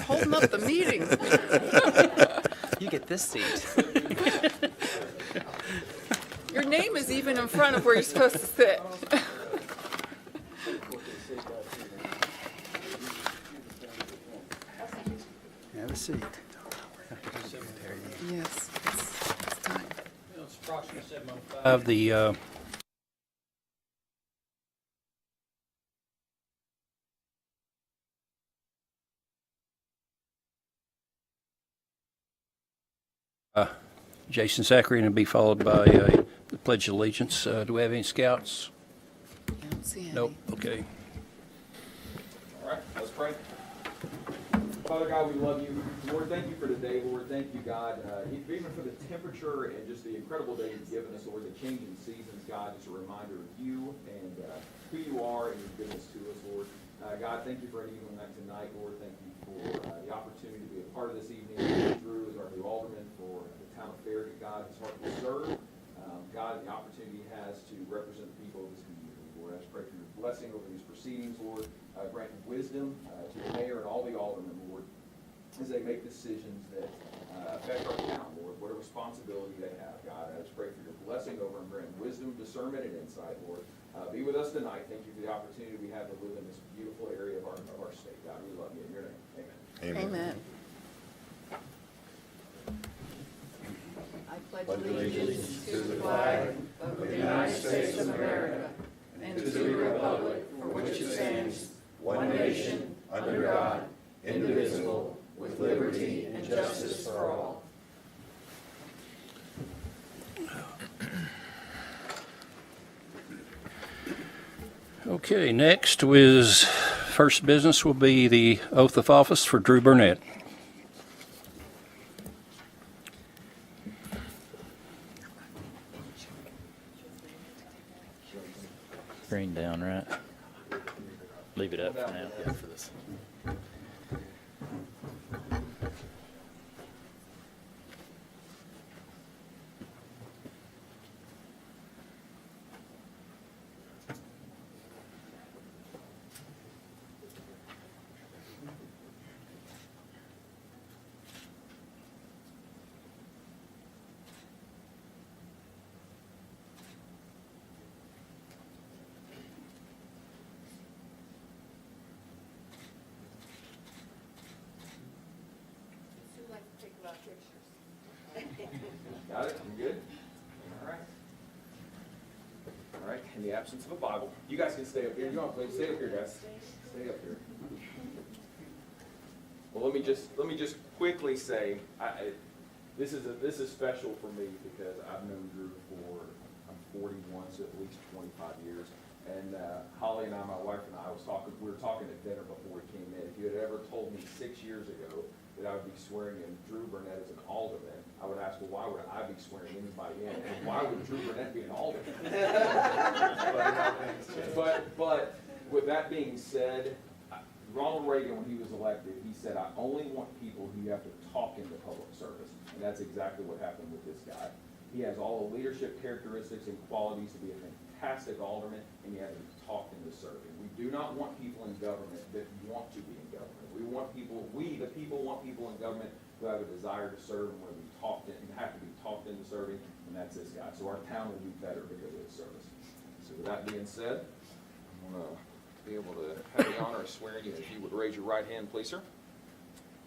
holding up the meeting. You get this seat. Your name is even in front of where you're supposed to sit. Have a seat. Yes, it's time. It's approximately 7:05. The Jason Zachary, and it'll be followed by the Pledge of Allegiance. Do we have any scouts? I don't see any. Nope. Okay. All right, let's pray. Father God, we love you. Lord, thank you for today. Lord, thank you, God, even for the temperature and just the incredible day you've given us, Lord, the changing seasons, God, just a reminder of you and who you are and your goodness to us, Lord. God, thank you for an evening like tonight, Lord. Thank you for the opportunity to be a part of this evening. Drew is our new alderman for the town of Farragut, God, his heart to serve. God, the opportunity he has to represent the people of this community, Lord. I just pray for your blessing over these proceedings, Lord. Grant wisdom to the mayor and all the aldermen, Lord, as they make decisions that affect our town, Lord. What a responsibility they have, God. I just pray for your blessing over them, grant wisdom, discernment, and insight, Lord. Be with us tonight. Thank you for the opportunity we have to live in this beautiful area of our state. God, we love you. In your name, amen. Amen. I pledge allegiance to the flag of the United States of America and to the republic for which it stands, one nation, under God, indivisible, with liberty and justice for all. Okay, next was first business will be the oath of office for Drew Burnett. Green down, right? Leave it up for now. Yeah, for this. Got it? You good? All right. All right, in the absence of a Bible, you guys can stay up here. You don't please stay up here, guys. Stay up here. Well, let me just quickly say, this is special for me because I've known Drew for, I'm 41, so at least 25 years. And Holly and I, my wife and I, we were talking at dinner before we came in. If you had ever told me 6 years ago that I would be swearing in Drew Burnett as an alderman, I would ask, well, why would I be swearing anybody in? And why would Drew Burnett be an alderman? but with that being said, Ronald Reagan, when he was elected, he said, I only want people who have to talk into public service. And that's exactly what happened with this guy. He has all the leadership characteristics and qualities to be a fantastic alderman, and he has to talk into serving. We do not want people in government that want to be in government. We the people want people in government who have a desire to serve and want to be talked in, and have to be talked into serving, and that's this guy. So our town will be better because of his service. So with that being said, I'm going to be able to have the honor of swearing you. If you would raise your right hand, please, sir,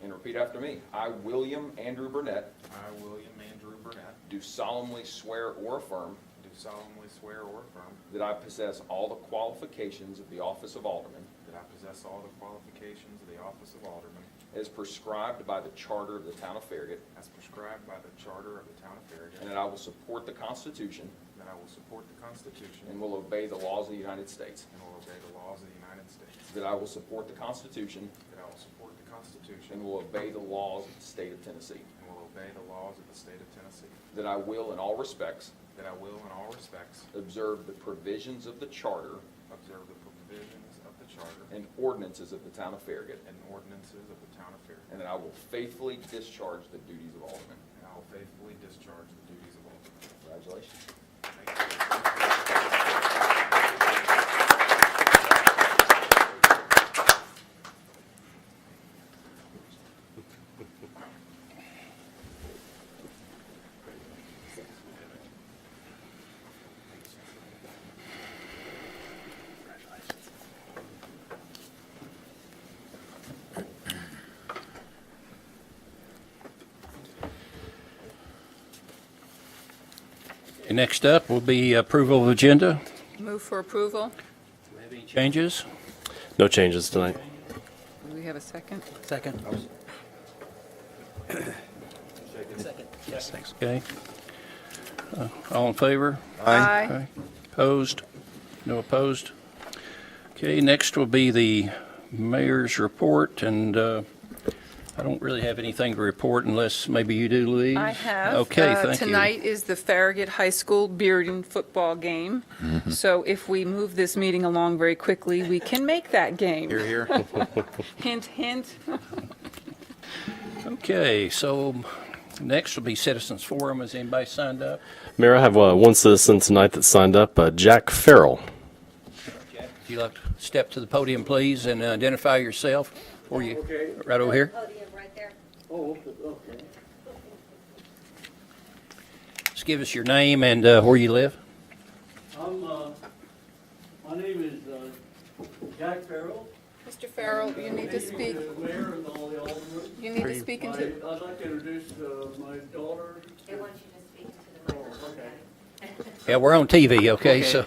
and repeat after me. I, William Andrew Burnett, I, William Andrew Burnett, do solemnly swear or affirm do solemnly swear or affirm that I possess all the qualifications of the office of alderman that I possess all the qualifications of the office of alderman as prescribed by the charter of the town of Farragut, as prescribed by the charter of the town of Farragut, and that I will support the Constitution and that I will support the Constitution and will obey the laws of the United States, and will obey the laws of the United States, that I will support the Constitution that I will support the Constitution and will obey the laws of the state of Tennessee, and will obey the laws of the state of Tennessee, that I will in all respects that I will in all respects observe the provisions of the charter observe the provisions of the charter and ordinances of the town of Farragut, and ordinances of the town of Farragut, and that I will faithfully discharge the duties of alderman. and I will faithfully discharge the duties of alderman. Congratulations. Thank you. And next up will be approval of agenda. Move for approval. Have any changes? No changes tonight. Do we have a second? Second. Yes, thanks. Okay. All in favor? Aye. Okay. Opposed? No opposed? Okay, next will be the mayor's report, and I don't really have anything to report unless maybe you do, Louise. I have. Okay, thank you. Tonight is the Farragut High School Bearden football game. So if we move this meeting along very quickly, we can make that game. Here. Hint, hint. Okay, so next will be citizens forum. Has anybody signed up? Mayor, I have one citizen tonight that signed up, Jack Farrell. Jack, would you like to step to the podium, please, and identify yourself? Or you, right over here? Podium right there. Just give us your name and where you live. My name is Jack Farrell. Mr. Farrell, you need to speak. Mayor and all the aldermen. You need to speak into. I'd like to introduce my daughter. They want you to speak into the microphone. Yeah, we're on TV, okay? So,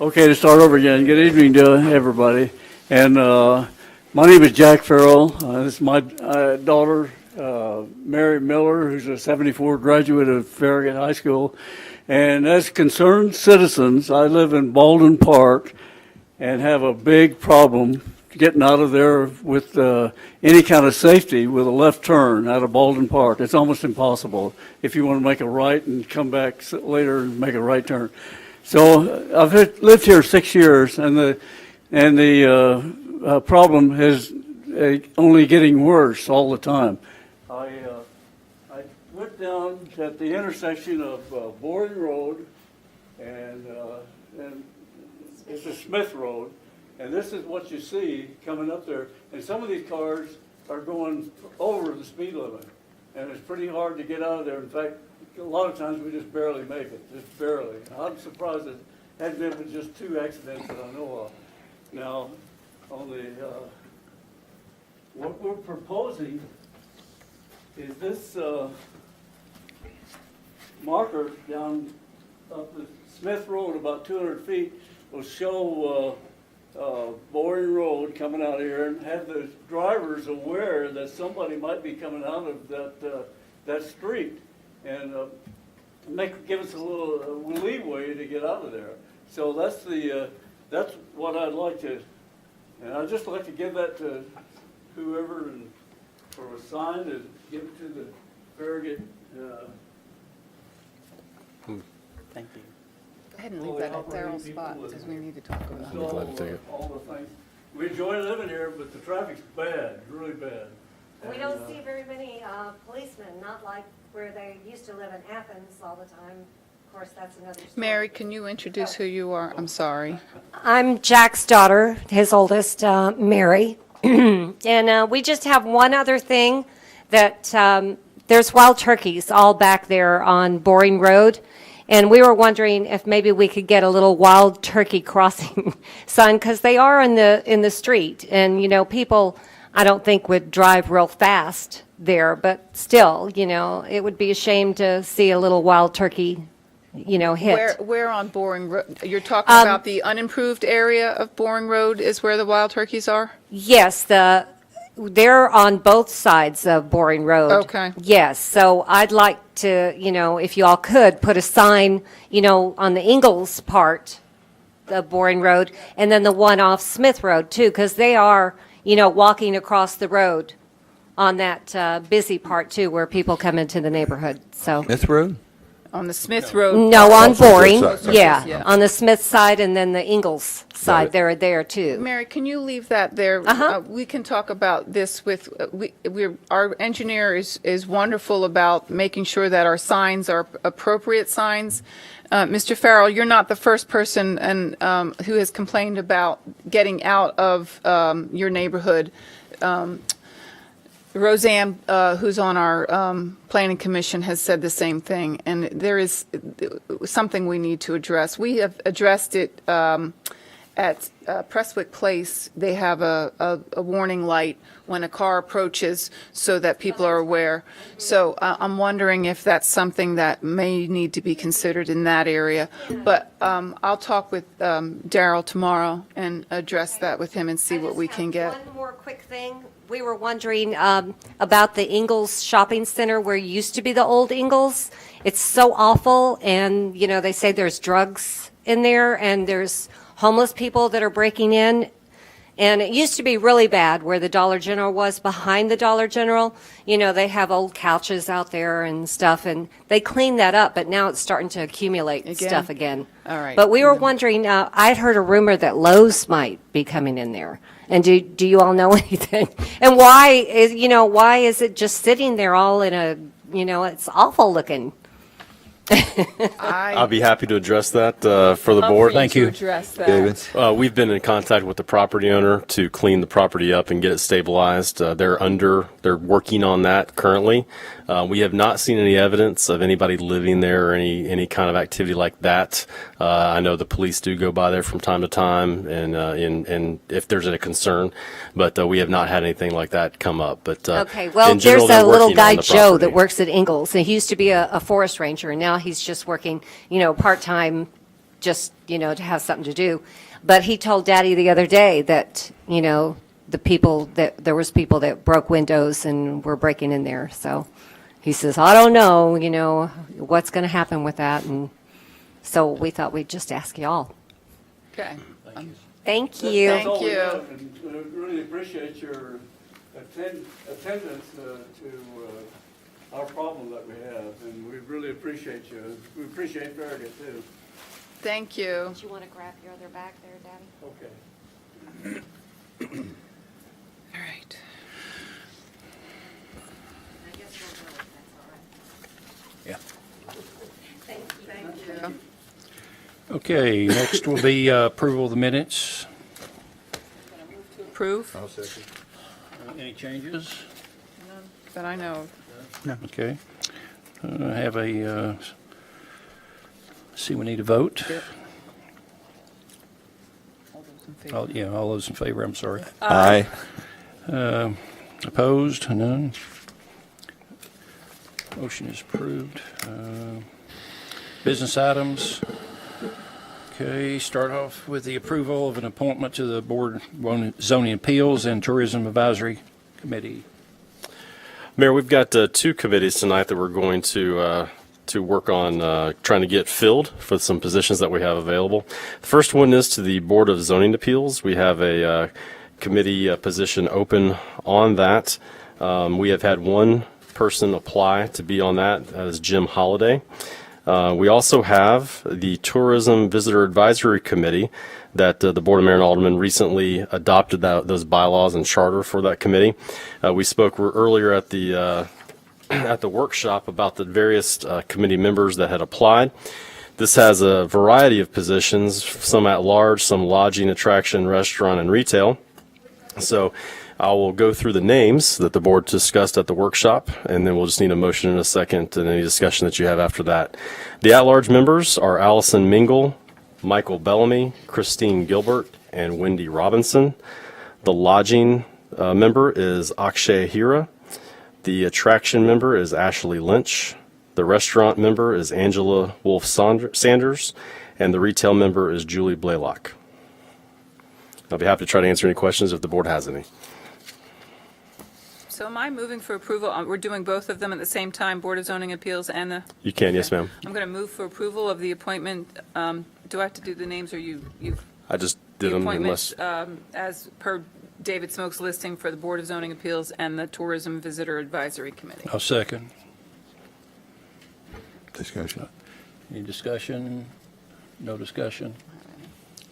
Okay, to start over again, good evening to everybody. And my name is Jack Farrell. This is my daughter, Mary Miller, who's a 74 graduate of Farragut High School. And as concerned citizens, I live in Baldwin Park and have a big problem getting out of there with any kind of safety with a left turn out of Baldwin Park. It's almost impossible if you want to make a right and come back later and make a right turn. So I've lived here 6 years, and the problem is only getting worse all the time. I went down at the intersection of Boring Road and it's a Smith Road, and this is what you see coming up there. And some of these cars are going over the speed limit, and it's pretty hard to get out of there. In fact, a lot of times we just barely make it, just barely. I'm surprised it hadn't been but just 2 accidents that I know of. Now, on the what we're proposing is this marker down up the Smith Road about 200 feet will show Boring Road coming out here and have the drivers aware that somebody might be coming out of that street, and give us a little leeway to get out of there. So that's what I'd like to, and I'd just like to give that to whoever and for a sign to give it to the Farragut. Thank you. Go ahead and leave that at their own spot, because we need to talk about it. glad to take it. All the things. We enjoy living here, but the traffic's bad, really bad. We don't see very many policemen, not like where they used to live in Athens all the time. Of course, that's another story. Mary, can you introduce who you are? I'm sorry. I'm Jack's daughter, his oldest, Mary. And we just have one other thing, that there's wild turkeys all back there on Boring Road. And we were wondering if maybe we could get a little wild turkey crossing sign, because they are in the street. And, you know, people, I don't think would drive real fast there, but still, you know, it would be a shame to see a little wild turkey, you know, hit. Where on Boring Road? You're talking about the unimproved area of Boring Road is where the wild turkeys are? Yes, they're on both sides of Boring Road. Okay. Yes, so I'd like to, you know, if you all could, put a sign, you know, on the Ingalls part of Boring Road, and then the one off Smith Road too, because they are, you know, walking across the road on that busy part too, where people come into the neighborhood, so. Smith Road? On the Smith Road? No, on Also Boring, both sides. yeah, Yeah. on the Smith side and then the Ingalls side, they're there too. Mary, can you leave that there? We can talk about this with, our engineer is wonderful about making sure that our signs are appropriate signs. Mr. Farrell, you're not the first person who has complained about getting out of your neighborhood. Roseanne, who's on our planning commission, has said the same thing, and there is something we need to address. We have addressed it at Prestwick Place, they have a warning light when a car approaches so that people are aware. So I'm wondering if that's something that may need to be considered in that area. But I'll talk with Daryl tomorrow and address that with him and see what we can get. One more quick thing. We were wondering about the Ingalls Shopping Center where it used to be the old Ingalls. It's so awful, and, you know, they say there's drugs in there, and there's homeless people that are breaking in. And it used to be really bad where the Dollar General was, behind the Dollar General. You know, they have old couches out there and stuff, and they cleaned that up, but now it's starting to accumulate stuff again. All right. But we were wondering, I'd heard a rumor that Lowe's might be coming in there. And do you all know anything? And why is it just sitting there all in a, it's awful looking. I'll be happy to address that for the board. Thank you. Address that. We've been in contact with the property owner to clean the property up and get it stabilized. They're working on that currently. We have not seen any evidence of anybody living there or any kind of activity like that. I know the police do go by there from time to time, and if there's a concern, but we have not had anything like that come up. But Okay, well, in general, there's a they're little working on guy, the Joe, that property. works at Ingalls, and he used to be a forest ranger, and now he's just working, part-time, just, to have something to do. But he told Daddy the other day that, there was people that broke windows and were breaking in there, so he says, I don't know, what's going to happen with that, and so we thought we'd just ask y'all. Okay. Thank you. Thank you. And really appreciate your attendance to our problem that we have, and we really appreciate you. We appreciate Farragut too. Thank you. Do you want to grab your other bag there, Daddy? Okay. All right. I guess we'll go, if that's all right. Yeah. Thank you. Okay, next will be approval of the minutes. Approve? Any changes? That I know of. Okay. I have see, we need a vote. All those in favor, I'm sorry. Aye. Opposed? None. Motion is approved. Business items. Okay, start off with the approval of an appointment to the Board of Zoning Appeals and Tourism Advisory Committee. Mayor, we've got two committees tonight that we're going to work on trying to get filled for some positions that we have available. The first one is to the Board of Zoning Appeals. We have a committee position open on that. We have had one person apply to be on that. That is Jim Holliday. We also have the Tourism Visitor Advisory Committee that the Board of Mayor and Aldermen recently adopted those bylaws and charter for that committee. We spoke earlier at the workshop about the various committee members that had applied. This has a variety of positions, some at large, some lodging, attraction, restaurant, and retail. So I will go through the names that the board discussed at the workshop, and then we'll just need a motion in a second and any discussion that you have after that. The at-large members are Allison Mingle, Michael Bellamy, Christine Gilbert, and Wendy Robinson. The lodging member is Akshay Hira. The attraction member is Ashley Lynch. The restaurant member is Angela Wolf Sanders. And the retail member is Julie Blaylock. I'll be happy to try to answer any questions if the board has any. So am I moving for approval? We're doing both of them at the same time, Board of Zoning Appeals and the... You can, yes, ma'am. I'm going to move for approval of the appointment. Do I have to do the names or you've... I just did The them appointments unless, as per David Smoke's listing for the Board of Zoning Appeals and the Tourism Visitor Advisory Committee. I'll second. Discussion. Any discussion? No discussion?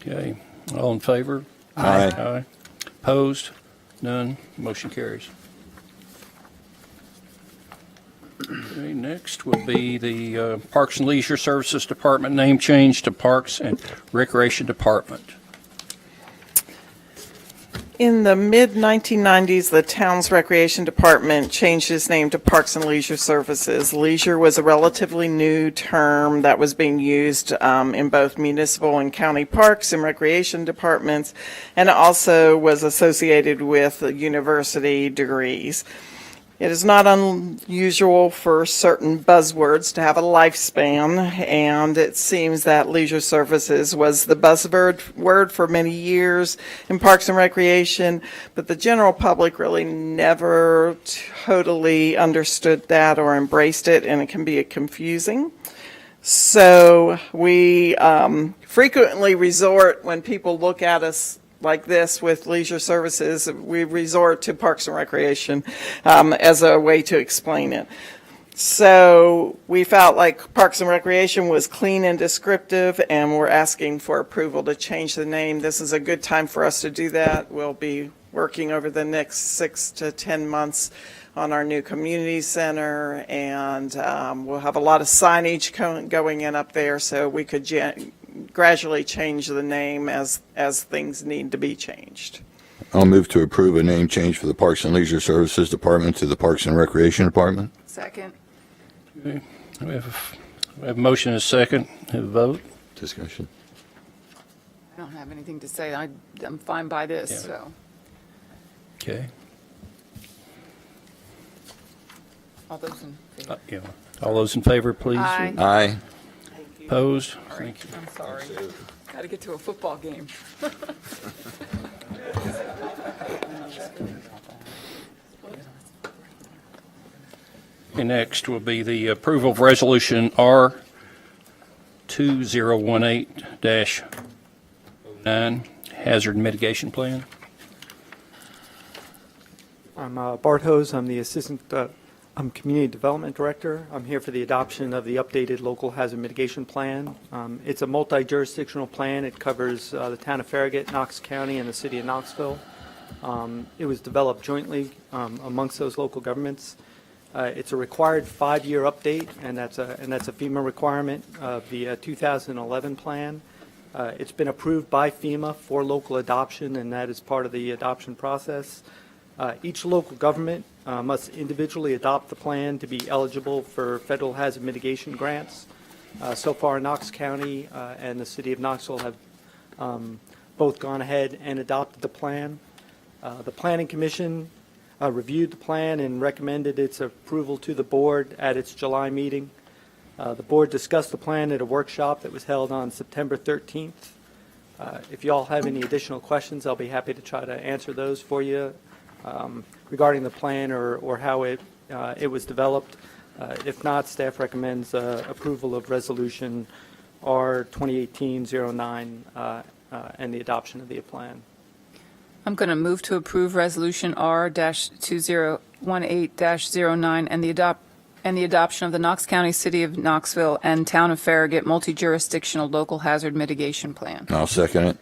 Okay, all in favor? Aye. Aye. Opposed? None. Motion carries. Okay, next will be the Parks and Leisure Services Department name change to Parks and Recreation Department. In the mid-1990s, the town's recreation department changed its name to Parks and Leisure Services. Leisure was a relatively new term that was being used in both municipal and county parks and recreation departments, and it also was associated with university degrees. It is not unusual for certain buzzwords to have a lifespan, and it seems that leisure services was the buzzword for many years in Parks and Recreation, but the general public really never totally understood that or embraced it, and it can be confusing. So we frequently resort, when people look at us like this with leisure services, we resort to Parks and Recreation as a way to explain it. So we felt like Parks and Recreation was clean and descriptive, and we're asking for approval to change the name. This is a good time for us to do that. We'll be working over the next 6 to 10 months on our new community center, and we'll have a lot of signage going in up there, so we could gradually change the name as things need to be changed. I'll move to approve a name change for the Parks and Leisure Services Department to the Parks and Recreation Department. Second. Okay. We have a motion and a second. Have a vote. Discussion. I don't have anything to say. I'm fine by this, Yeah. so. Okay. All those in favor? Yeah. All those in favor, please. Aye. Aye. Opposed? Thank you. I'm sorry. Got to get to a football game. Okay, next will be the approval of Resolution R 2018-09, Hazard Mitigation Plan. I'm Bart Hose. I'm the I'm Community Development Director. I'm here for the adoption of the updated Local Hazard Mitigation Plan. It's a multi-jurisdictional plan. It covers the town of Farragut, Knox County, and the city of Knoxville. It was developed jointly amongst those local governments. It's a required 5-year update, and that's a FEMA requirement of the 2011 plan. It's been approved by FEMA for local adoption, and that is part of the adoption process. Each local government must individually adopt the plan to be eligible for federal hazard mitigation grants. So far, Knox County and the city of Knoxville have both gone ahead and adopted the plan. The Planning Commission reviewed the plan and recommended its approval to the board at its July meeting. The board discussed the plan at a workshop that was held on September 13th. If you all have any additional questions, I'll be happy to try to answer those for you regarding the plan or how it was developed. If not, staff recommends approval of Resolution R 2018-09 and the adoption of the plan. I'm going to move to approve Resolution R-2018-09 and the adoption of the Knox County, City of Knoxville, and Town of Farragut Multi-Jurisdictional Local Hazard Mitigation Plan. I'll second it.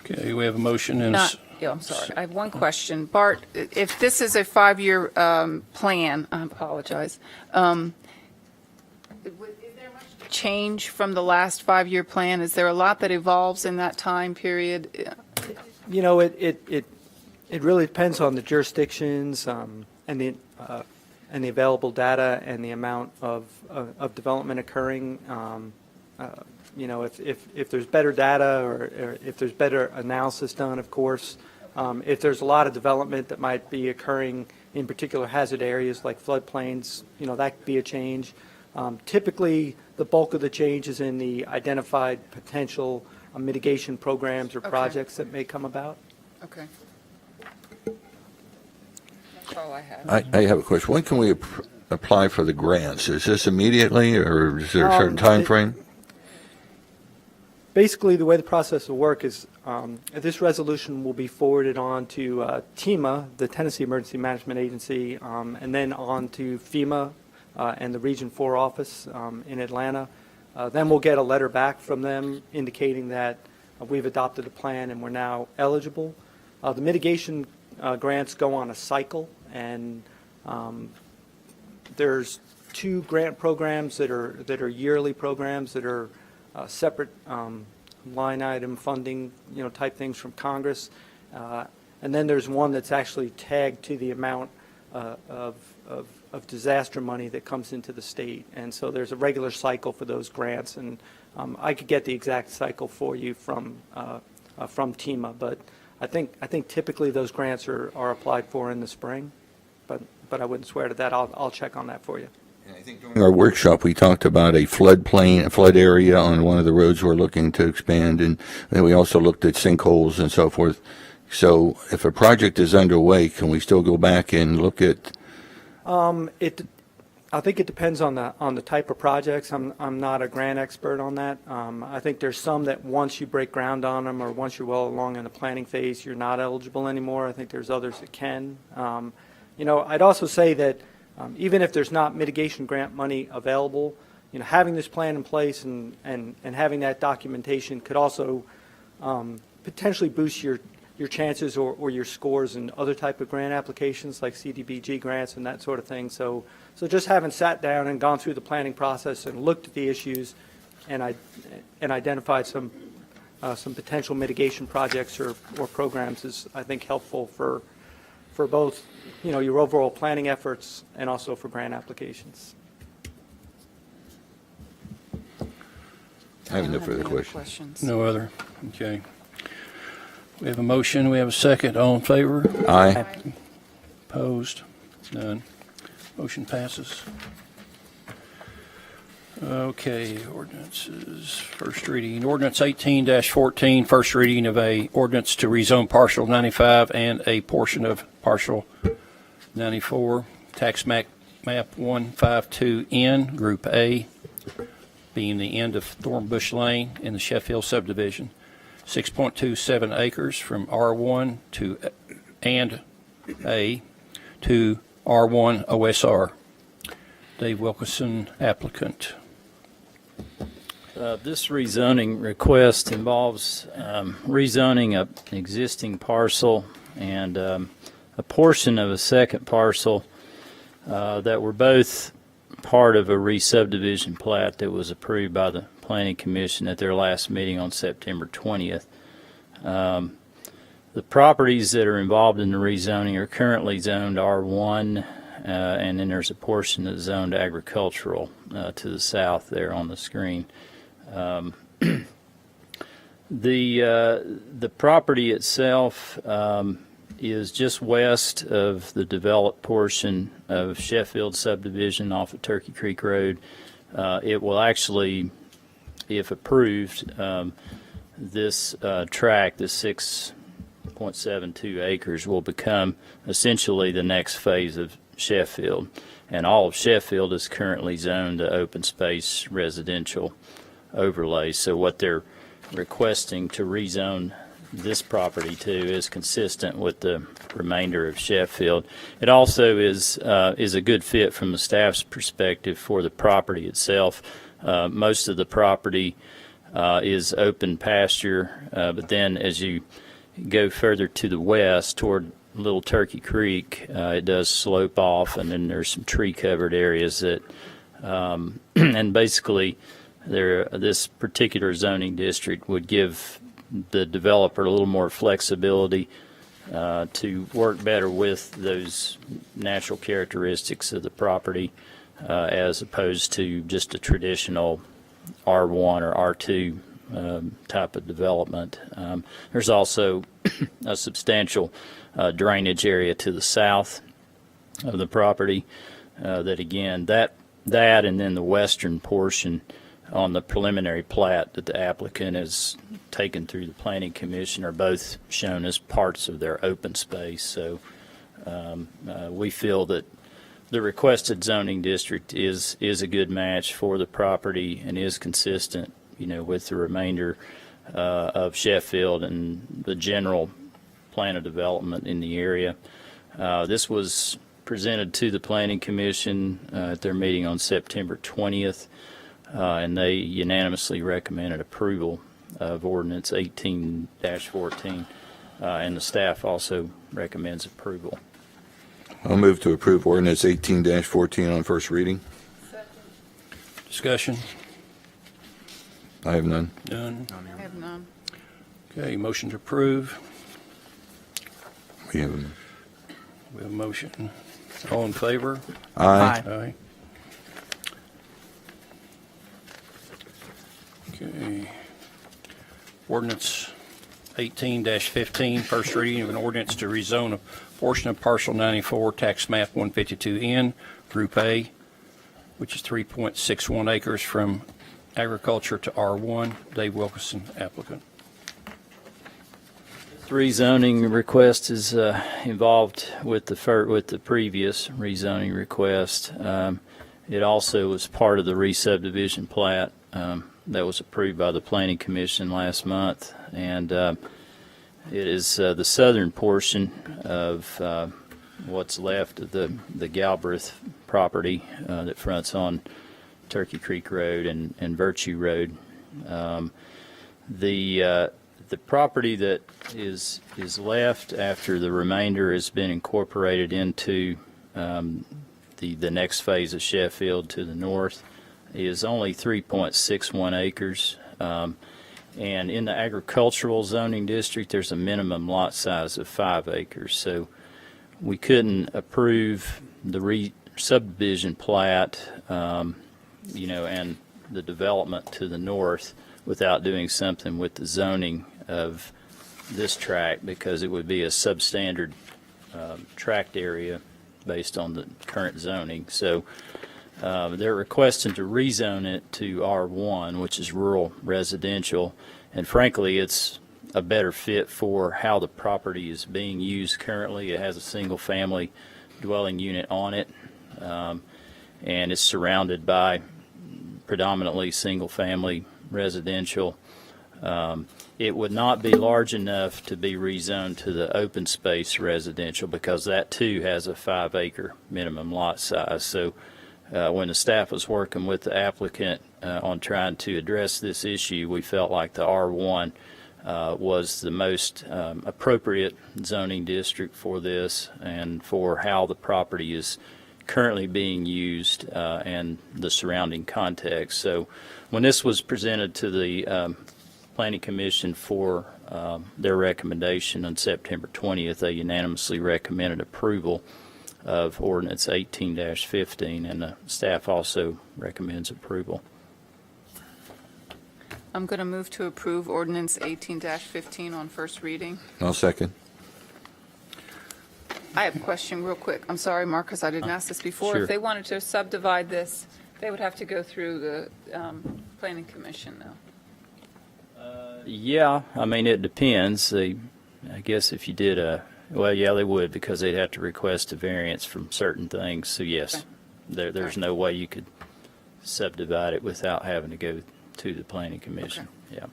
Okay, we have a motion and I'm sorry. I have one question. Bart, if this is a 5-year plan, I apologize. Is there much change from the last 5-year plan? Is there a lot that evolves in that time period? You know, it really depends on the jurisdictions and the available data and the amount of development occurring. You know, if there's better data or if there's better analysis done, of course. If there's a lot of development that might be occurring in particular hazard areas like floodplains, you know, that could be a change. Typically, the bulk of the change is in the identified potential mitigation programs or projects that may come about. Okay. That's all I have. I have a question. When can we apply for the grants? Is this immediately, or is there a certain time frame? Basically, the way the process will work is this resolution will be forwarded on to TEMA, the Tennessee Emergency Management Agency, and then on to FEMA and the Region 4 office in Atlanta. Then we'll get a letter back from them indicating that we've adopted a plan and we're now eligible. The mitigation grants go on a cycle, and there's 2 grant programs that are yearly programs that are separate line item funding, you know, type things from Congress. And then there's one that's actually tagged to the amount of disaster money that comes into the state. And so there's a regular cycle for those grants, and I could get the exact cycle for you from TEMA, but I think typically those grants are applied for in the spring, but I wouldn't swear to that. I'll check on that for you. And I think during our workshop, we talked about a flood area on one of the roads we're looking to expand, and then we also looked at sinkholes and so forth. So if a project is underway, can we still go back and look at? I think it depends on the type of projects. I'm not a grant expert on that. I think there's some that once you break ground on them, or once you're well along in the planning phase, you're not eligible anymore. I think there's others that can. I'd also say that even if there's not mitigation grant money available, having this plan in place and having that documentation could also potentially boost your chances or your scores in other type of grant applications like CDBG grants and that sort of thing. So just having sat down and gone through the planning process and looked at the issues and identified some potential mitigation projects or programs is, I think, helpful for both your overall planning efforts and also for grant applications. I have no further questions. No other? Okay. We have a motion. We have a second. All in favor? Aye. Opposed? None. Motion passes. Okay, ordinances, first reading. Ordinance 18-14, first reading of a ordinance to rezone partial 95 and a portion of partial 94, tax map 152N, Group A, being the end of Thornbush Lane in the Sheffield subdivision. 6.27 acres from R1 and A to R1 OSR. Dave Wilkinson, applicant. This rezoning request involves rezoning an existing parcel and a portion of a second parcel that were both part of a re-subdivision plat that was approved by the Planning Commission at their last meeting on September 20th. The properties that are involved in the rezoning are currently zoned R1, and then there's a portion that's zoned agricultural to the south there on the screen. The property itself is just west of the developed portion of Sheffield subdivision off of Turkey Creek Road. It will actually, if approved, this tract, this 6.72 acres, will become essentially the next phase of Sheffield. And all of Sheffield is currently zoned to open space residential overlay. So what they're requesting to rezone this property to is consistent with the remainder of Sheffield. It also is a good fit from the staff's perspective for the property itself. Most of the property is open pasture, but then as you go further to the west toward Little Turkey Creek, it does slope off, and then there's some tree-covered areas that, and basically, this particular zoning district would give the developer a little more flexibility to work better with those natural characteristics of the property as opposed to just a traditional R1 or R2 type of development. There's also a substantial drainage area to the south of the property that again, that and then the western portion on the preliminary plat that the applicant has taken through the Planning Commission are both shown as parts of their open space. So we feel that the requested zoning district is a good match for the property and is consistent, with the remainder of Sheffield and the general plan of development in the area. This was presented to the Planning Commission at their meeting on September 20th. And they unanimously recommended approval of ordinance 18-14, and the staff also recommends approval. I'll move to approve ordinance 18-14 on first reading. Discussion? I have none. None. I have none. Okay, motion to approve. We have We have a motion. All in favor? Aye. Aye. Okay. Ordinance 18-15, first reading of an ordinance to rezone a portion of parcel 94, tax map 152N, Group A, which is 3.61 acres from agriculture to R1. Dave Wilkerson, applicant. The rezoning request is involved with the previous rezoning request. It also was part of the re-subdivision plat that was approved by the Planning Commission last month, and it is the southern portion of what's left of the Galbraith property that fronts on Turkey Creek Road and Virtue Road. The property that is left after the remainder has been incorporated into the next phase of Sheffield to the north is only 3.61 acres. And in the agricultural zoning district, there's a minimum lot size of 5 acres. So we couldn't approve the subdivision plat, and the development to the north without doing something with the zoning of this tract, because it would be a substandard tract area based on the current zoning. So they're requesting to rezone it to R1, which is rural residential, and frankly it's a better fit for how the property is being used currently. It has a single family dwelling unit on it, and it's surrounded by predominantly single family residential. It would not be large enough to be rezoned to the open space residential, because that too has a 5 acre minimum lot size. So when the staff was working with the applicant on trying to address this issue, we felt like the R1 was the most appropriate zoning district for this and for how the property is currently being used and the surrounding context. So when this was presented to the Planning Commission for their recommendation on September 20th, they unanimously recommended approval of ordinance 18-15, and the staff also recommends approval. I'm going to move to approve ordinance 18-15 on first reading. I'll second. I have a question real quick. I'm sorry, Mark, because I didn't ask this before. Sure. If they wanted to subdivide this, they would have to go through the Planning Commission, though. Yeah, I mean, it depends. I guess if you did yeah, they would, because they'd have to request a variance from certain things. So yes, Okay. there's no way you could subdivide it without having to go to the Planning Commission. Okay. Yeah.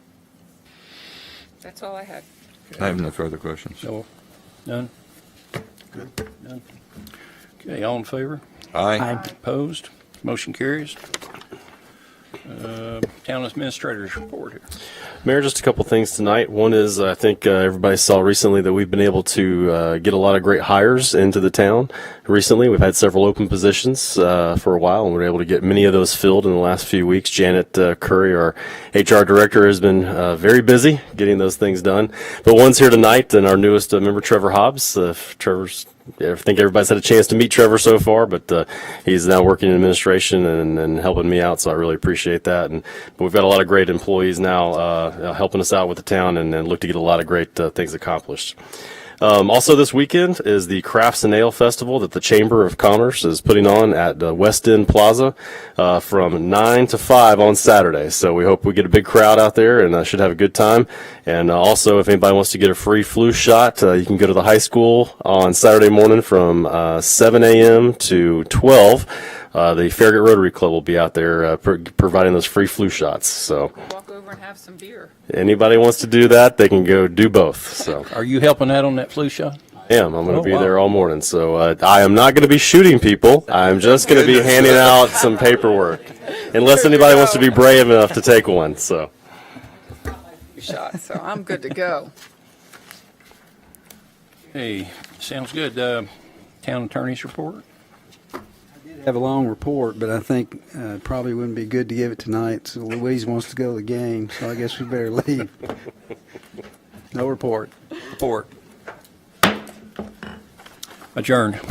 That's all I had. I have no further questions. No, none? Good. None? Okay, all in favor? Aye. Opposed? Motion carries. Town Administrator's report here. Mayor, just a couple things tonight. One is, I think everybody saw recently that we've been able to get a lot of great hires into the town recently. We've had several open positions for a while, and we were able to get many of those filled in the last few weeks. Janet Curry, our HR director, has been very busy getting those things done. But one's here tonight, and our newest member, Trevor Hobbs. I think everybody's had a chance to meet Trevor so far, but he's now working in administration and helping me out, so I really appreciate that. But we've got a lot of great employees now helping us out with the town, and look to get a lot of great things accomplished. Also this weekend is the Crafts and Ale Festival that the Chamber of Commerce is putting on at West End Plaza from 9 to 5 on Saturday. So we hope we get a big crowd out there, and should have a good time. And also, if anybody wants to get a free flu shot, you can go to the high school on Saturday morning from 7 a.m. to 12. The Farragut Rotary Club will be out there providing those free flu shots. So Walk over and have some beer. anybody wants to do that, they can go do both. So Are you helping out on that flu shot? I'm going to be wow. there all morning. So I am not going to be shooting people. I'm just going to be handing out some paperwork, unless anybody wants to be brave enough to take one. So. Shot, so I'm good to go. Hey, sounds good. Town Attorney's report? Have a long report, but I think probably wouldn't be good to give it tonight. So Louise wants to go to the game, so I guess we better leave. No report. Report. Adjourned.